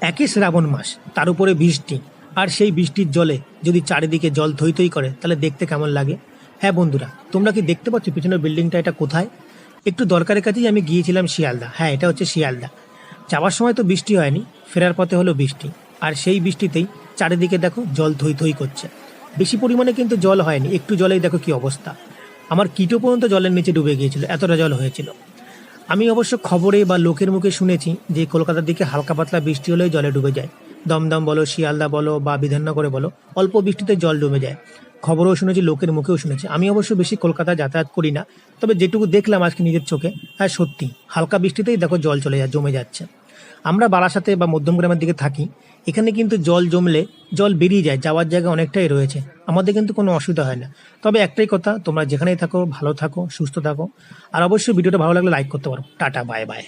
একই শ্রাবণ মাস, তার উপরে বৃষ্টি, আর সেই বৃষ্টির জলে যদি চারিদিকে জল থই থই করে তাহলে দেখতে কেমন লাগে। হ্যাঁ বন্ধুরা, তোমরা কি দেখতে পাচ্ছ পিছনের বিল্ডিংটা এটা কোথায়? একটু দরকারের কাছেই আমি গিয়েছিলাম শিয়ালদা। হ্যাঁ, এটা হচ্ছে শিয়ালদা। যাওয়ার সময় তো বৃষ্টি হয়নি, ফেরার পথে হলো বৃষ্টি। আর সেই বৃষ্টিতেই চারিদিকে দেখো জল থই থই করছে। বেশি পরিমাণে কিন্তু জল হয়নি, একটু জলেই দেখো কি অবস্থা। আমার কিটো পর্যন্ত জলের নিচে ডুবে গিয়েছিল, এতটা জল হয়েছিল। আমি অবশ্য খবরে বা লোকের মুখে শুনেছি যে কলকাতার দিকে হালকা পাতলা বৃষ্টি হলেই জলে ডুবে যায়। দমদম বলো, শিয়ালদা বলো বা বিধাননগরে বলো, অল্প বৃষ্টিতে জল ডুবে যায়। খবরেও শুনেছি, লোকের মুখেও শুনেছি। আমি অবশ্য বেশি কলকাতায় যাতায়াত করি না, তবে যেটুকু দেখলাম আজকে নিজের চোখে, হ্যাঁ সত্যি হালকা বৃষ্টিতেই দেখো জল চলে যায়, জমে যাচ্ছে। আমরা বারাসাতে বা মধ্যমগ্রামের দিকে থাকি, এখানে কিন্তু জল জমলে জল বেরিয়ে যায়, যাওয়ার জায়গা অনেকটাই রয়েছে, আমাদের কিন্তু কোনো অসুবিধা হয় না। তবে একটাই কথা, তোমরা যেখানেই থাকো ভালো থাকো, সুস্থ থাকো। আর অবশ্যই ভিডিওটা ভালো লাগলে লাইক করতে পারো। Tata, bye bye.